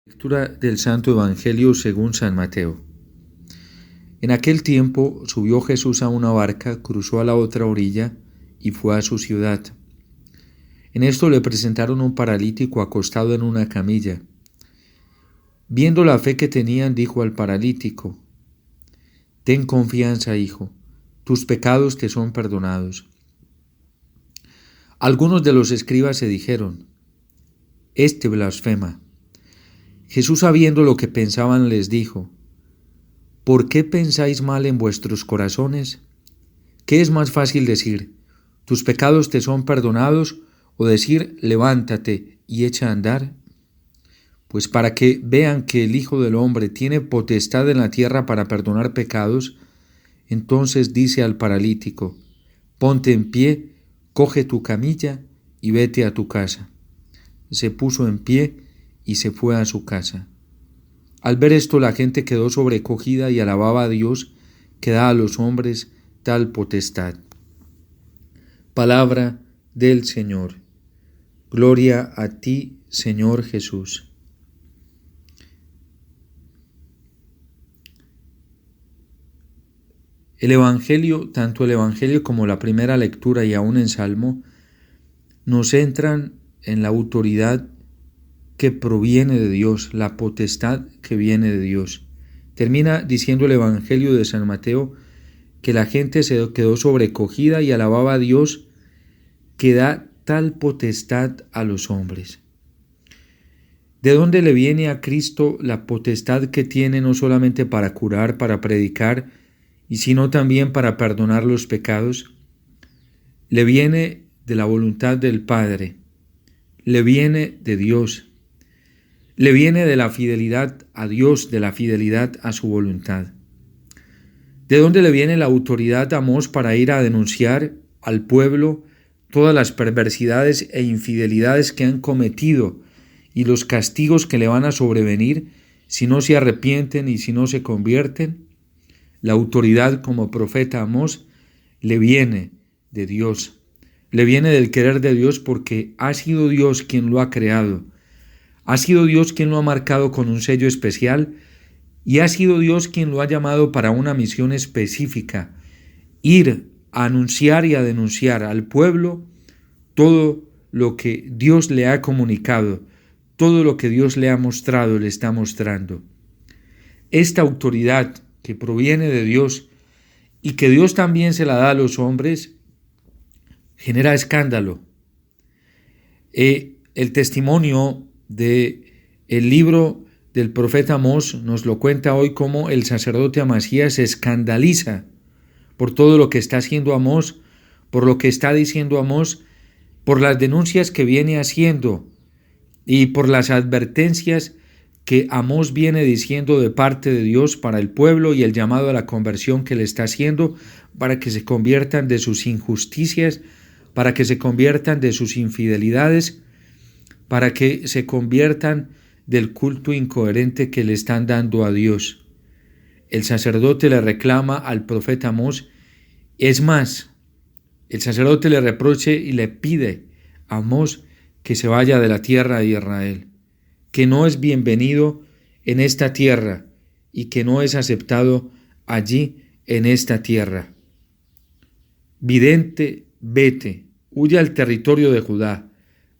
Lectura del Santo Evangelio según San Mateo. En aquel tiempo subió Jesús a una barca, cruzó a la otra orilla y fue a su ciudad. En esto le presentaron un paralítico acostado en una camilla. Viendo la fe que tenían, dijo al paralítico: «Ten confianza, hijo, tus pecados te son perdonados». Algunos de los escribas se dijeron: «Este blasfema». Jesús, sabiendo lo que pensaban, les dijo: ¿Por qué pensáis mal en vuestros corazones? ¿Qué es más fácil decir: tus pecados te son perdonados, o decir: levántate y echa a andar? Pues para que vean que el Hijo del Hombre tiene potestad en la tierra para perdonar pecados, entonces dice al paralítico: ponte en pie, coge tu camilla y vete a tu casa. Se puso en pie y se fue a su casa. Al ver esto, la gente quedó sobrecogida y alababa a Dios, que da a los hombres tal potestad. Palabra del Señor. Gloria a ti, Señor Jesús. El Evangelio, tanto el Evangelio como la primera lectura y aún en Salmo, nos centran en la autoridad que proviene de Dios, la potestad que viene de Dios. Termina diciendo el Evangelio de San Mateo que la gente se quedó sobrecogida y alababa a Dios, que da tal potestad a los hombres. ¿De dónde le viene a Cristo la potestad que tiene no solamente para curar, para predicar, y sino también para perdonar los pecados? Le viene de la voluntad del Padre, le viene de Dios. Le viene de la fidelidad a Dios, de la fidelidad a su voluntad. ¿De dónde le viene la autoridad a Amós para ir a denunciar al pueblo todas las perversidades e infidelidades que han cometido y los castigos que le van a sobrevenir si no se arrepienten y si no se convierten? La autoridad como profeta Amós le viene de Dios. Le viene del querer de Dios, porque ha sido Dios quien lo ha creado. Ha sido Dios quien lo ha marcado con un sello especial, y ha sido Dios quien lo ha llamado para una misión específica: ir a anunciar y a denunciar al pueblo todo lo que Dios le ha comunicado, todo lo que Dios le ha mostrado, le está mostrando. Esta autoridad que proviene de Dios y que Dios también se la da a los hombres, genera escándalo. El testimonio del libro del profeta Amós nos lo cuenta hoy, cómo el sacerdote Amasías se escandaliza por todo lo que está haciendo Amós, por lo que está diciendo Amós, por las denuncias que viene haciendo y por las advertencias que Amós viene diciendo de parte de Dios para el pueblo, y el llamado a la conversión que le está haciendo para que se conviertan de sus injusticias, para que se conviertan de sus infidelidades, para que se conviertan del culto incoherente que le están dando a Dios. El sacerdote le reclama al profeta Amós, es más, el sacerdote le reproche y le pide a Amós que se vaya de la tierra de Israel, que no es bienvenido en esta tierra y que no es aceptado allí en esta tierra. Vidente, vete, huye al territorio de Judá.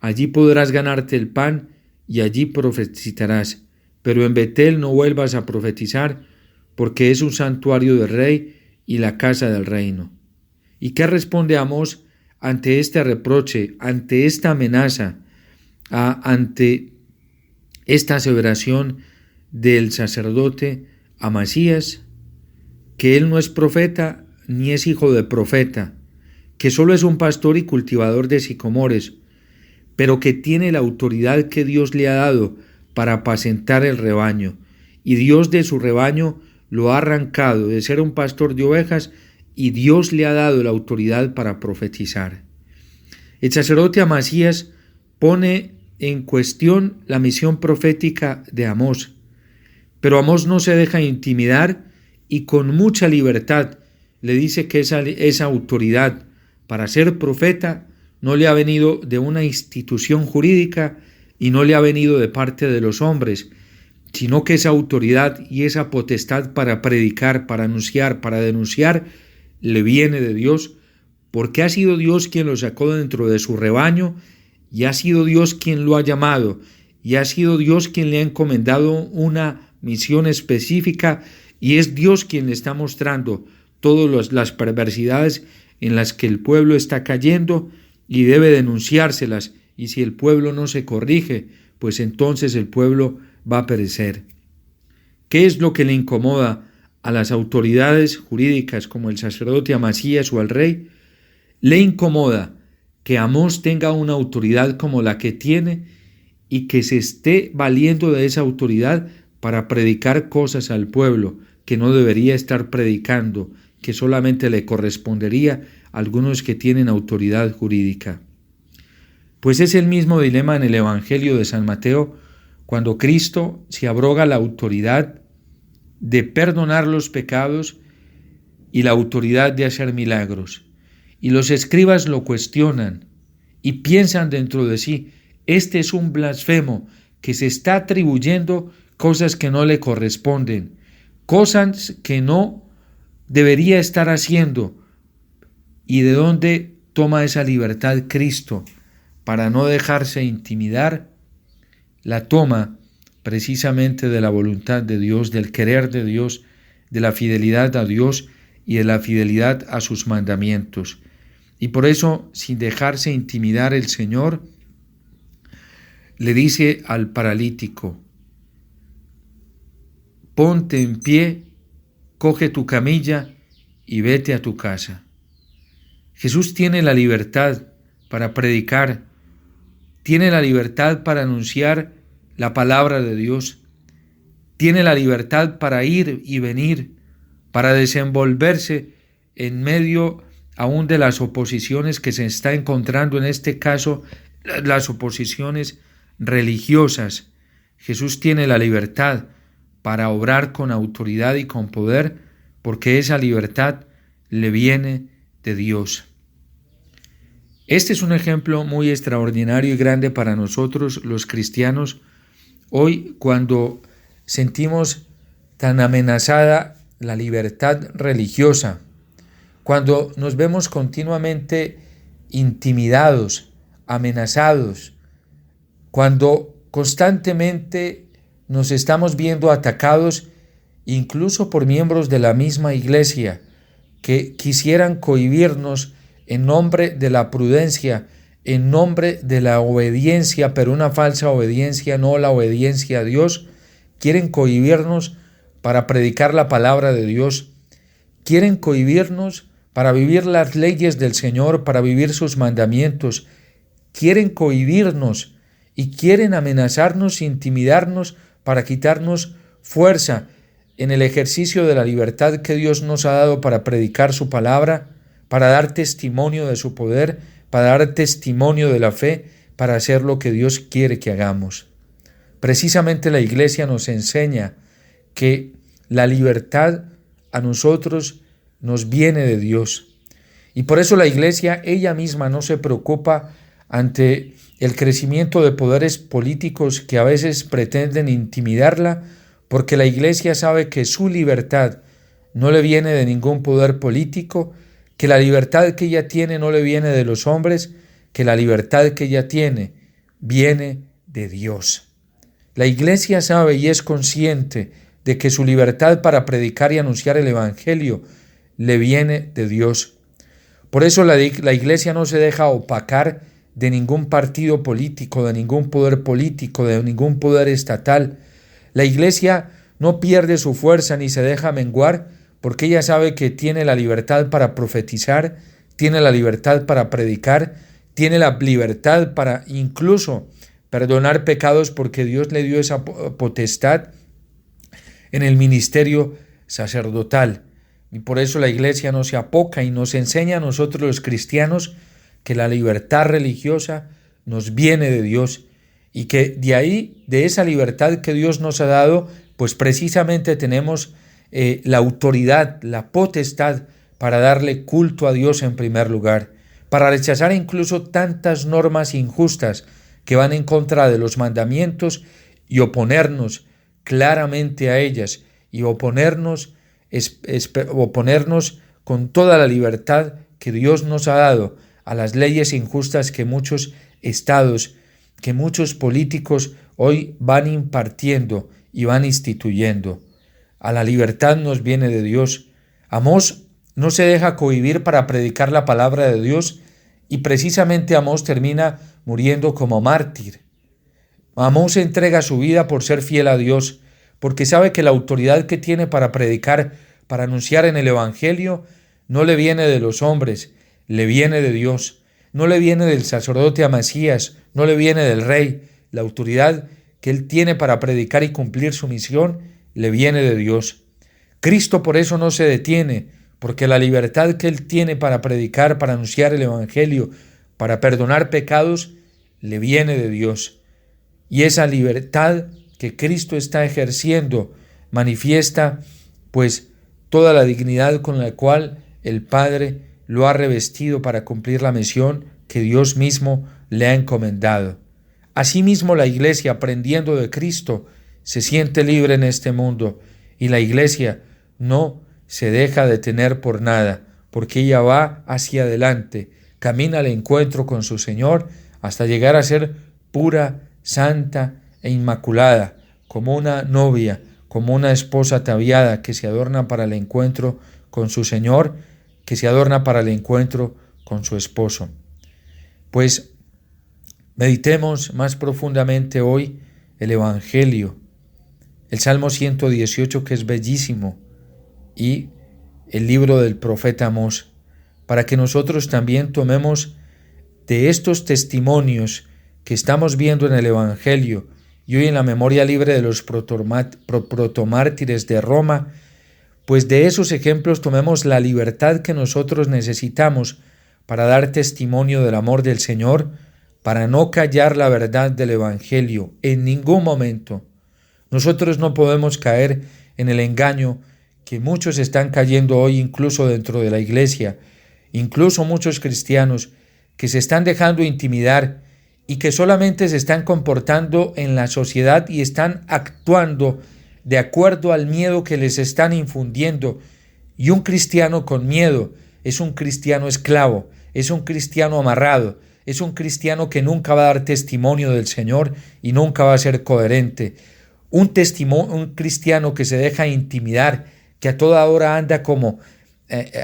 Allí podrás ganarte el pan y allí profetizarás, pero en Betel no vuelvas a profetizar, porque es un santuario del rey y la casa del reino. ¿Y qué responde Amós ante este reproche, ante esta amenaza, ante esta aseveración del sacerdote Amasías? Que él no es profeta ni es hijo de profeta, que solo es un pastor y cultivador de sicomores, pero que tiene la autoridad que Dios le ha dado para apacentar el rebaño, y Dios de su rebaño lo ha arrancado de ser un pastor de ovejas, y Dios le ha dado la autoridad para profetizar. El sacerdote Amasías pone en cuestión la misión profética de Amós, pero Amós no se deja intimidar y con mucha libertad le dice que esa autoridad para ser profeta no le ha venido de una institución jurídica y no le ha venido de parte de los hombres, sino que esa autoridad y esa potestad para predicar, para anunciar, para denunciar, le viene de Dios, porque ha sido Dios quien lo sacó dentro de su rebaño, y ha sido Dios quien lo ha llamado, y ha sido Dios quien le ha encomendado una misión específica, y es Dios quien le está mostrando todas las perversidades en las que el pueblo está cayendo y debe denunciárselas, y si el pueblo no se corrige, pues entonces el pueblo va a perecer. ¿Qué es lo que le incomoda a las autoridades jurídicas como el sacerdote Amasías o al rey? Le incomoda que Amós tenga una autoridad como la que tiene y que se esté valiendo de esa autoridad para predicar cosas al pueblo que no debería estar predicando, que solamente le correspondería a algunos que tienen autoridad jurídica. Pues es el mismo dilema en el Evangelio de San Mateo, cuando Cristo se abroga la autoridad de perdonar los pecados y la autoridad de hacer milagros. Y los escribas lo cuestionan y piensan dentro de sí, este es un blasfemo que se está atribuyendo cosas que no le corresponden, cosas que no debería estar haciendo. ¿Y de dónde toma esa libertad Cristo para no dejarse intimidar? La toma precisamente de la voluntad de Dios, del querer de Dios, de la fidelidad a Dios y de la fidelidad a sus mandamientos. Y por eso, sin dejarse intimidar, el Señor le dice al paralítico: ponte en pie, coge tu camilla y vete a tu casa. Jesús tiene la libertad para predicar, tiene la libertad para anunciar la palabra de Dios, tiene la libertad para ir y venir, para desenvolverse en medio aún de las oposiciones que se está encontrando, en este caso las oposiciones religiosas. Jesús tiene la libertad para obrar con autoridad y con poder, porque esa libertad le viene de Dios. Este es un ejemplo muy extraordinario y grande para nosotros los cristianos hoy, cuando sentimos tan amenazada la libertad religiosa, cuando nos vemos continuamente intimidados, amenazados, cuando constantemente nos estamos viendo atacados incluso por miembros de la misma iglesia que quisieran cohibirnos en nombre de la prudencia, en nombre de la obediencia, pero una falsa obediencia, no la obediencia a Dios. Quieren cohibirnos para predicar la palabra de Dios. Quieren cohibirnos para vivir las leyes del Señor, para vivir sus mandamientos. Quieren cohibirnos y quieren amenazarnos, intimidarnos para quitarnos fuerza en el ejercicio de la libertad que Dios nos ha dado para predicar su palabra, para dar testimonio de su poder, para dar testimonio de la fe, para hacer lo que Dios quiere que hagamos. Precisamente la Iglesia nos enseña que la libertad a nosotros nos viene de Dios. Y por eso la Iglesia ella misma no se preocupa ante el crecimiento de poderes políticos que a veces pretenden intimidarla, porque la Iglesia sabe que su libertad no le viene de ningún poder político, que la libertad que ella tiene no le viene de los hombres, que la libertad que ella tiene viene de Dios. La Iglesia sabe y es consciente de que su libertad para predicar y anunciar el Evangelio le viene de Dios. Por eso la Iglesia no se deja opacar de ningún partido político, de ningún poder político, de ningún poder estatal. La Iglesia no pierde su fuerza ni se deja menguar, porque ella sabe que tiene la libertad para profetizar, tiene la libertad para predicar, tiene la libertad para incluso perdonar pecados, porque Dios le dio esa potestad en el ministerio sacerdotal. Y por eso la Iglesia no se apoca y nos enseña a nosotros los cristianos que la libertad religiosa nos viene de Dios y que de ahí, de esa libertad que Dios nos ha dado, pues precisamente tenemos la autoridad, la potestad para darle culto a Dios en primer lugar, para rechazar incluso tantas normas injustas que van en contra de los mandamientos y oponernos claramente a ellas y oponernos con toda la libertad que Dios nos ha dado a las leyes injustas que muchos estados, que muchos políticos hoy van impartiendo y van instituyendo. A la libertad nos viene de Dios. Amós no se deja cohibir para predicar la palabra de Dios y precisamente Amós termina muriendo como mártir. Amós entrega su vida por ser fiel a Dios, porque sabe que la autoridad que tiene para predicar, para anunciar en el Evangelio, no le viene de los hombres, le viene de Dios. No le viene del sacerdote Amasías, no le viene del rey. La autoridad que él tiene para predicar y cumplir su misión le viene de Dios. Cristo por eso no se detiene, porque la libertad que él tiene para predicar, para anunciar el Evangelio, para perdonar pecados, le viene de Dios. Y esa libertad que Cristo está ejerciendo manifiesta pues toda la dignidad con la cual el Padre lo ha revestido para cumplir la misión que Dios mismo le ha encomendado. Asimismo, la Iglesia, aprendiendo de Cristo, se siente libre en este mundo, y la Iglesia no se deja detener por nada, porque ella va hacia adelante, camina al encuentro con su Señor hasta llegar a ser pura, santa e inmaculada, como una novia, como una esposa ataviada que se adorna para el encuentro con su Señor, que se adorna para el encuentro con su esposo. Pues meditemos más profundamente hoy el Evangelio, el Salmo 118, que es bellísimo, y el libro del profeta Amós, para que nosotros también tomemos de estos testimonios que estamos viendo en el Evangelio y hoy en la memoria libre de los protomártires de Roma, pues de esos ejemplos tomemos la libertad que nosotros necesitamos para dar testimonio del amor del Señor, para no callar la verdad del Evangelio en ningún momento. Nosotros no podemos caer en el engaño que muchos están cayendo hoy, incluso dentro de la Iglesia, incluso muchos cristianos que se están dejando intimidar y que solamente se están comportando en la sociedad y están actuando de acuerdo al miedo que les están infundiendo. Y un cristiano con miedo es un cristiano esclavo, es un cristiano amarrado, es un cristiano que nunca va a dar testimonio del Señor y nunca va a ser coherente. Un cristiano que se deja intimidar, que a toda hora anda como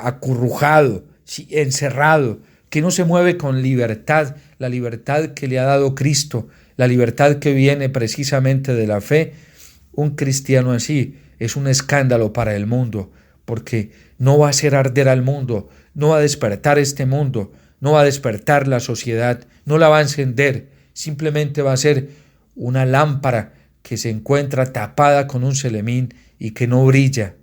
acurrujado, encerrado, que no se mueve con libertad, la libertad que le ha dado Cristo, la libertad que viene precisamente de la fe. Un cristiano así es un escándalo para el mundo, porque no va a hacer arder al mundo, no va a despertar este mundo, no va a despertar la sociedad, no la va a encender, simplemente va a ser una lámpara que se encuentra tapada con un celemín y que no brilla.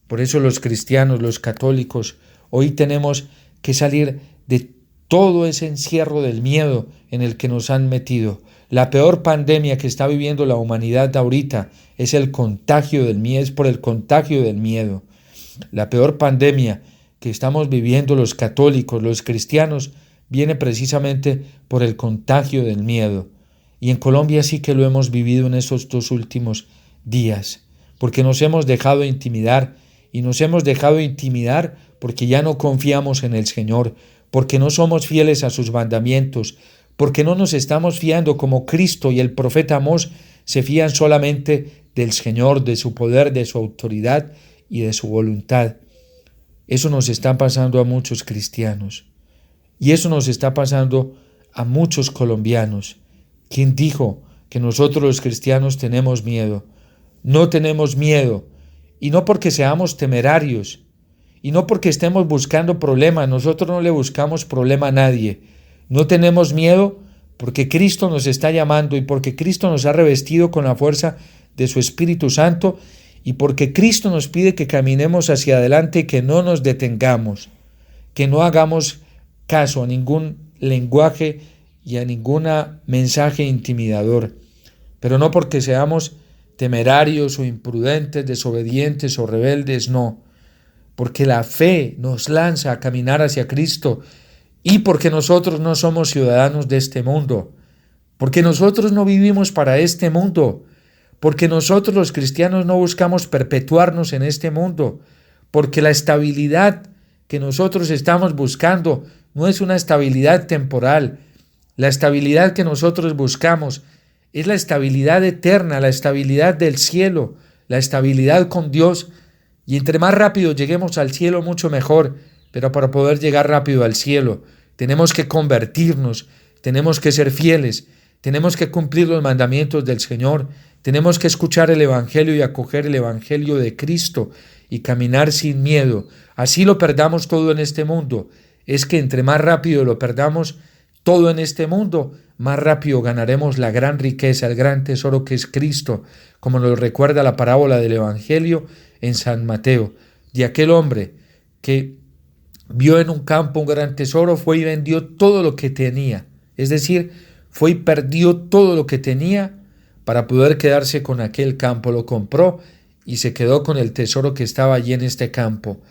Por eso los cristianos, los católicos, hoy tenemos que salir de todo ese encierro del miedo en el que nos han metido. La peor pandemia que está viviendo la humanidad ahorita es el contagio del miedo, es por el contagio del miedo. La peor pandemia que estamos viviendo los católicos, los cristianos, viene precisamente por el contagio del miedo. Y en Colombia sí que lo hemos vivido en esos 2 últimos días, porque nos hemos dejado intimidar, y nos hemos dejado intimidar porque ya no confiamos en el Señor, porque no somos fieles a sus mandamientos, porque no nos estamos fiando como Cristo y el profeta Amós se fían solamente del Señor, de su poder, de su autoridad y de su voluntad. Eso nos está pasando a muchos cristianos, y eso nos está pasando a muchos colombianos. ¿Quién dijo que nosotros los cristianos tenemos miedo? No tenemos miedo, y no porque seamos temerarios, y no porque estemos buscando problemas. Nosotros no le buscamos problema a nadie. No tenemos miedo porque Cristo nos está llamando y porque Cristo nos ha revestido con la fuerza de su Espíritu Santo y porque Cristo nos pide que caminemos hacia adelante y que no nos detengamos, que no hagamos caso a ningún lenguaje y a ningún mensaje intimidador, pero no porque seamos temerarios o imprudentes, desobedientes o rebeldes, no, porque la fe nos lanza a caminar hacia Cristo y porque nosotros no somos ciudadanos de este mundo, porque nosotros no vivimos para este mundo, porque nosotros los cristianos no buscamos perpetuarnos en este mundo, porque la estabilidad que nosotros estamos buscando no es una estabilidad temporal. La estabilidad que nosotros buscamos es la estabilidad eterna, la estabilidad del cielo, la estabilidad con Dios. Y entre más rápido lleguemos al cielo, mucho mejor. Pero para poder llegar rápido al cielo, tenemos que convertirnos, tenemos que ser fieles, tenemos que cumplir los mandamientos del Señor, tenemos que escuchar el Evangelio y acoger el Evangelio de Cristo y caminar sin miedo. Así lo perdamos todo en este mundo. Es que entre más rápido lo perdamos todo en este mundo, más rápido ganaremos la gran riqueza, el gran tesoro que es Cristo, como nos recuerda la parábola del Evangelio en San Mateo, de aquel hombre que vio en un campo un gran tesoro, fue y vendió todo lo que tenía, es decir, fue y perdió todo lo que tenía para poder quedarse con aquel campo, lo compró y se quedó con el tesoro que estaba allí en este campo.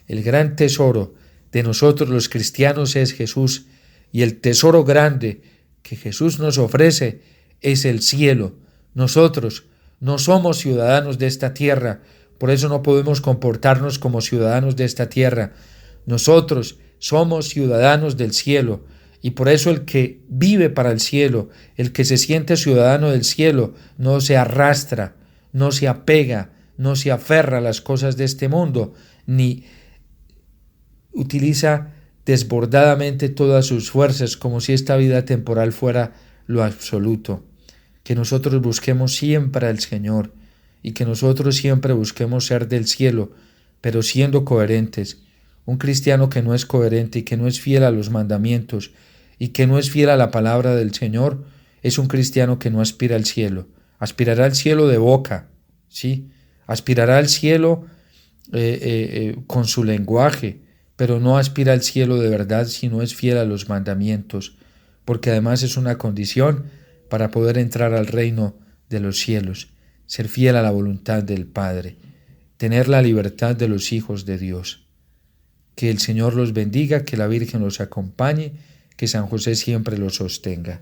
El gran tesoro de nosotros los cristianos es Jesús, y el tesoro grande que Jesús nos ofrece es el cielo. Nosotros no somos ciudadanos de esta tierra, por eso no podemos comportarnos como ciudadanos de esta tierra. Nosotros somos ciudadanos del cielo, y por eso el que vive para el cielo, el que se siente ciudadano del cielo, no se arrastra, no se apega, no se aferra a las cosas de este mundo, ni utiliza desbordadamente todas sus fuerzas como si esta vida temporal fuera lo absoluto. Que nosotros busquemos siempre al Señor y que nosotros siempre busquemos ser del cielo, pero siendo coherentes. Un cristiano que no es coherente y que no es fiel a los mandamientos y que no es fiel a la palabra del Señor es un cristiano que no aspira al cielo. Aspirará al cielo de boca, ¿sí? Aspirará al cielo con su lenguaje, pero no aspira al cielo de verdad si no es fiel a los mandamientos, porque además es una condición para poder entrar al reino de los cielos, ser fiel a la voluntad del Padre, tener la libertad de los hijos de Dios. Que el Señor los bendiga, que la Virgen los acompañe, que San José siempre los sostenga.